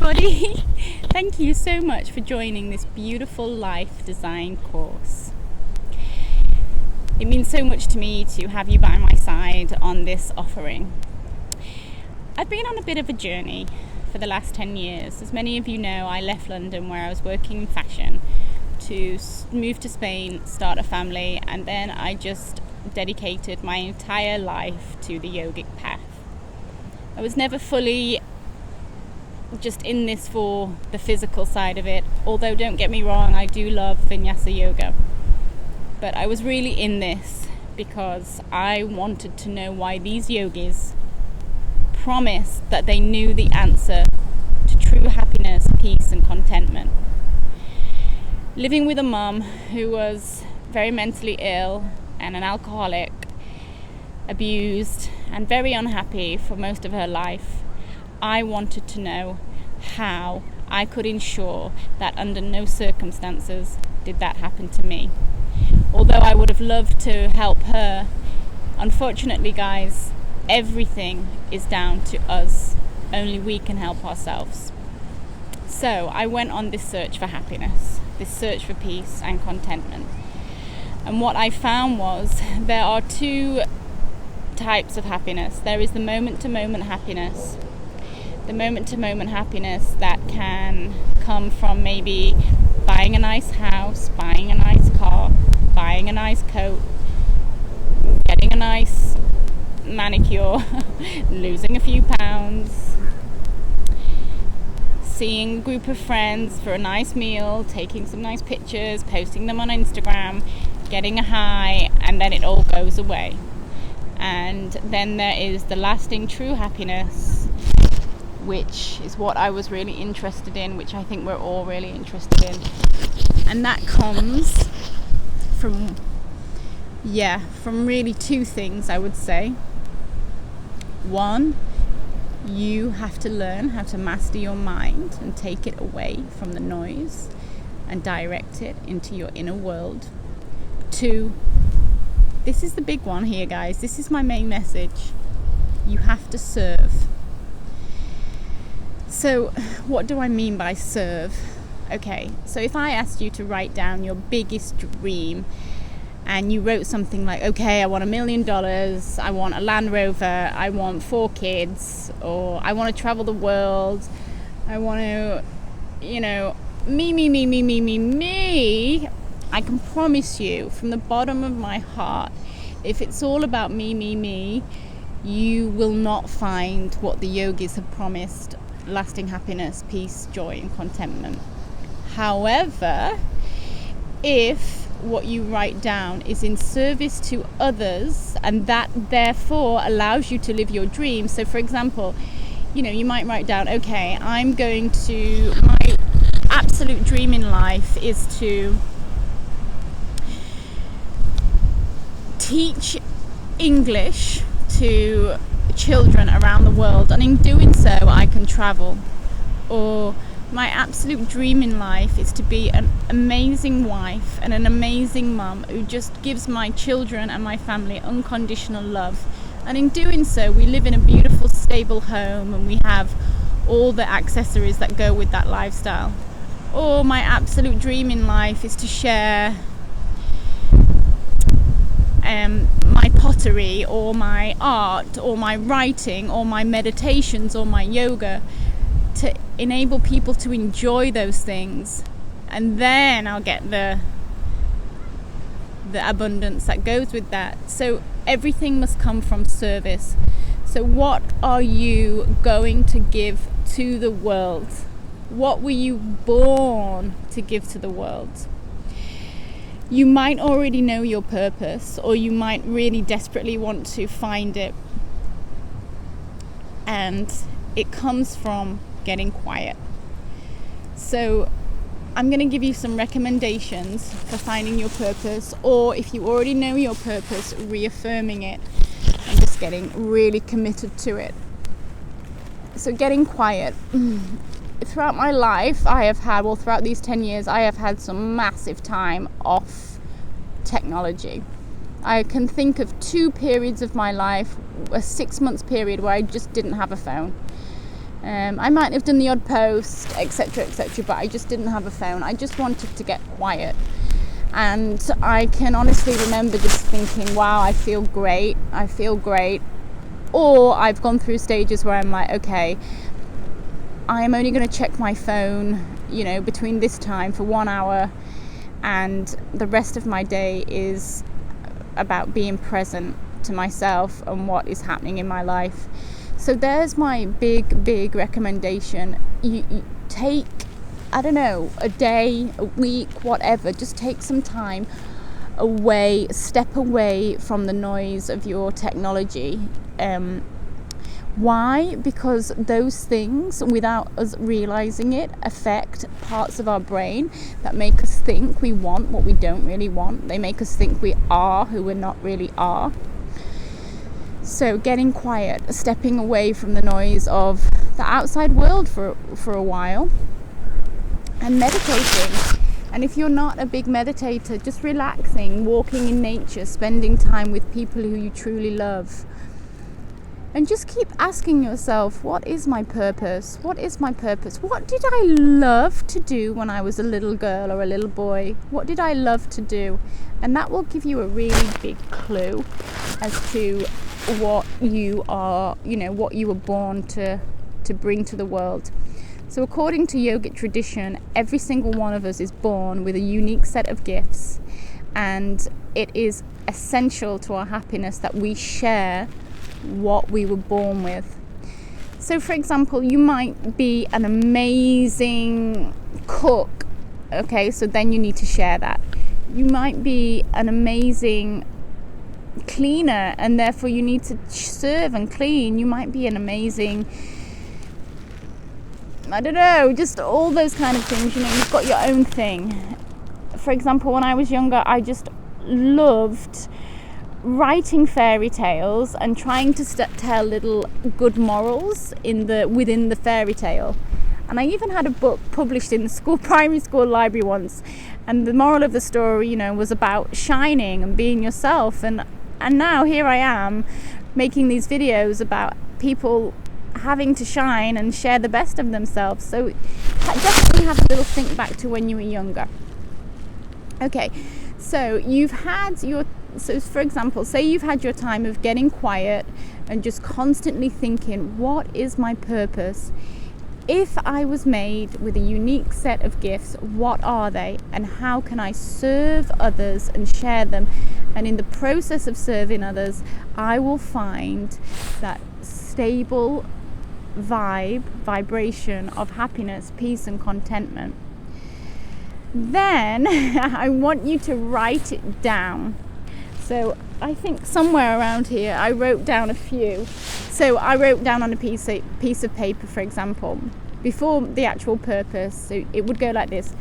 everybody. Thank you so much for joining this beautiful life design course. It means so much to me to have you by my side on this offering. I've been on a bit of a journey for the last 10 years. As many of you know, I left London where I was working in fashion to move to Spain, start a family, and then I just dedicated my entire life to the yogic path. I was never fully just in this for the physical side of it, although don't get me wrong, I do love vinyasa yoga. But I was really in this because I wanted to know why these yogis promised that they knew the answer to true happiness, peace and contentment. Living with a mum who was very mentally ill and an alcoholic, abused and very unhappy for most of her life, I wanted to know how I could ensure that under no circumstances did that happen to me. Although I would have loved to help her, unfortunately, guys, everything is down to us. Only we can help ourselves. So I went on this search for happiness, this search for peace and contentment. And what I found was there are two types of happiness. There is the moment-to-moment happiness. The moment-to-moment happiness that can come from maybe buying a nice house, buying a nice car, buying a nice coat, getting a nice manicure, losing a few pounds, seeing a group of friends for a nice meal, taking some nice pictures, posting them on Instagram, getting a high, and then it all goes away. And then there is the lasting true happiness, which is what I was really interested in, which I think we're all really interested in. And that comes from really two things, I would say. One, you have to learn how to master your mind and take it away from the noise and direct it into your inner world. Two, this is the big one here, guys. This is my main message. You have to serve. So what do I mean by serve? Okay, so if I asked you to write down your biggest dream and you wrote something like, okay, I want $1 million, I want a Land Rover, I want 4 kids, or I want to travel the world, I want to, me, I can promise you from the bottom of my heart, if it's all about me, you will not find what the yogis have promised: lasting happiness, peace, joy and contentment. However, if what you write down is in service to others and that therefore allows you to live your dream. So for example, you might write down, okay, my absolute dream in life is to teach English to children around the world, and in doing so I can travel. Or my absolute dream in life is to be an amazing wife and an amazing mum who just gives my children and my family unconditional love, and in doing so we live in a beautiful stable home and we have all the accessories that go with that lifestyle. Or my absolute dream in life is to share my pottery or my art or my writing or my meditations or my yoga, to enable people to enjoy those things, and then I'll get the abundance that goes with that. So everything must come from service. So what are you going to give to the world? What were you born to give to the world? You might already know your purpose, or you might really desperately want to find it, and it comes from getting quiet. So I'm going to give you some recommendations for finding your purpose, or if you already know your purpose, reaffirming it and just getting really committed to it. So getting quiet. Throughout my life, throughout these 10 years, I have had some massive time off technology. I can think of 2 periods of my life, a 6 month period where I just didn't have a phone. I might have done the odd post, etc., but I just didn't have a phone. I just wanted to get quiet. And I can honestly remember just thinking, wow, I feel great. Or I've gone through stages where I'm like, okay, I'm only going to check my phone, between this time for 1 hour, and the rest of my day is about being present to myself and what is happening in my life. So there's my big recommendation. You take, I don't know, a day, a week, whatever, just take some time away, step away from the noise of your technology. Why? Because those things, without us realizing it, affect parts of our brain that make us think we want what we don't really want. They make us think we are who we're not really are. So getting quiet, stepping away from the noise of the outside world for a while, and meditating. And if you're not a big meditator, just relaxing, walking in nature, spending time with people who you truly love. And just keep asking yourself, what is my purpose? What is my purpose? What did I love to do when I was a little girl or a little boy? What did I love to do? And that will give you a really big clue as to what you are, what you were born to bring to the world. So according to yogic tradition, every single one of us is born with a unique set of gifts, and it is essential to our happiness that we share what we were born with. So for example, you might be an amazing cook, okay, so then you need to share that. You might be an amazing cleaner, and therefore you need to serve and clean. You might be an amazing, I don't know, just all those kind of things. You've got your own thing. For example, when I was younger, I just loved writing fairy tales and trying to tell little good morals within the fairy tale. And I even had a book published in the primary school library once, and the moral of the story, was about shining and being yourself. And now here I am making these videos about people having to shine and share the best of themselves. So definitely have a little think back to when you were younger. Okay, so for example, say you've had your time of getting quiet and just constantly thinking, what is my purpose? If I was made with a unique set of gifts, what are they? And how can I serve others and share them? And in the process of serving others, I will find that stable vibration of happiness, peace and contentment. Then I want you to write it down. So I think somewhere around here I wrote down a few. So I wrote down on a piece of paper, for example, before the actual purpose. So it would go like this: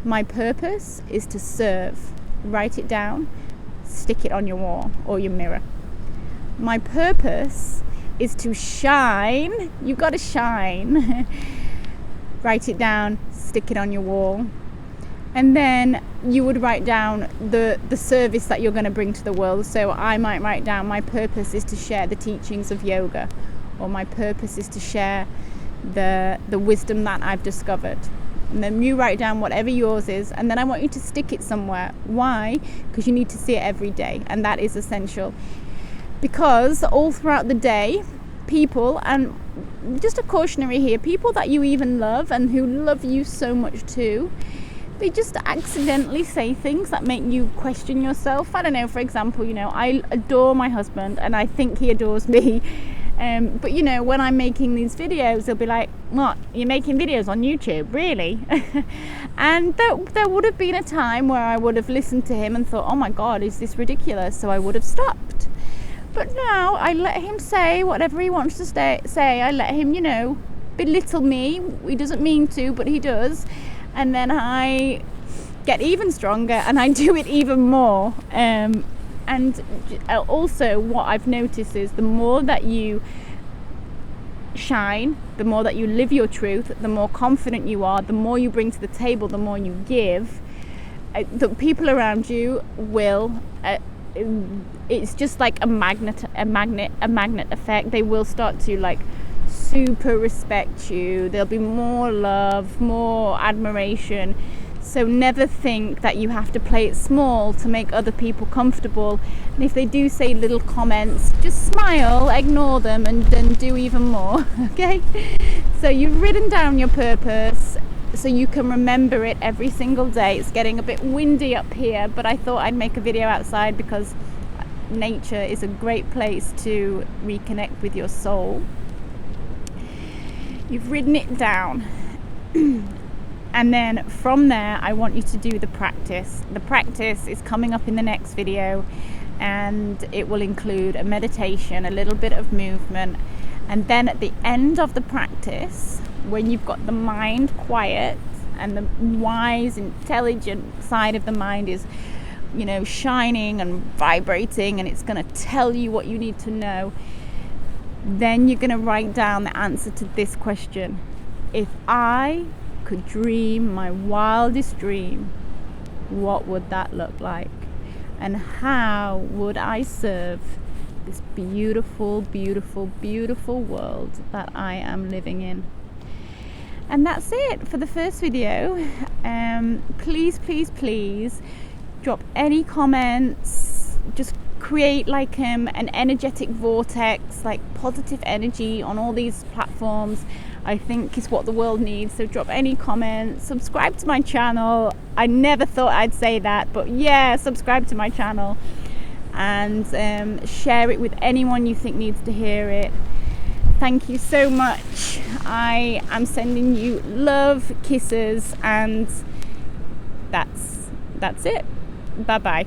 my purpose is to serve. Write it down, stick it on your wall or your mirror. My purpose is to shine. You've got to shine. Write it down, stick it on your wall. And then you would write down the service that you're going to bring to the world. So I might write down, my purpose is to share the teachings of yoga, or my purpose is to share the wisdom that I've discovered. And then you write down whatever yours is, and then I want you to stick it somewhere. Why? Because you need to see it every day, and that is essential. Because all throughout the day, people, and just a cautionary here, people that you even love and who love you so much too, they just accidentally say things that make you question yourself. I don't know, for example, I adore my husband and I think he adores me. But when I'm making these videos, they'll be like, what, you're making videos on YouTube, really? And there would have been a time where I would have listened to him and thought, oh my God, is this ridiculous? So I would have stopped. But now I let him say whatever he wants to say. I let him, belittle me. He doesn't mean to, but he does. And then I get even stronger and I do it even more. And also what I've noticed is the more that you shine, the more that you live your truth, the more confident you are, the more you bring to the table, the more you give, the people around you will, it's just like a magnet effect. They will start to super respect you. There'll be more love, more admiration. So never think that you have to play it small to make other people comfortable. And if they do say little comments, just smile, ignore them, and then do even more. Okay? So you've written down your purpose so you can remember it every single day. It's getting a bit windy up here, but I thought I'd make a video outside because nature is a great place to reconnect with your soul. You've written it down. And then from there, I want you to do the practice. The practice is coming up in the next video, and it will include a meditation, a little bit of movement. And then at the end of the practice, when you've got the mind quiet and the wise, intelligent side of the mind is, shining and vibrating, and it's going to tell you what you need to know, then you're going to write down the answer to this question. If I could dream my wildest dream, what would that look like? And how would I serve this beautiful, beautiful, beautiful world that I am living in? And that's it for the first video. Please, please, please drop any comments. Just create like an energetic vortex, like positive energy on all these platforms. I think is what the world needs. So drop any comments, subscribe to my channel. I never thought I'd say that, but yeah, subscribe to my channel, and share it with anyone you think needs to hear it. Thank you so much. I am sending you love, kisses, and that's it. Bye bye.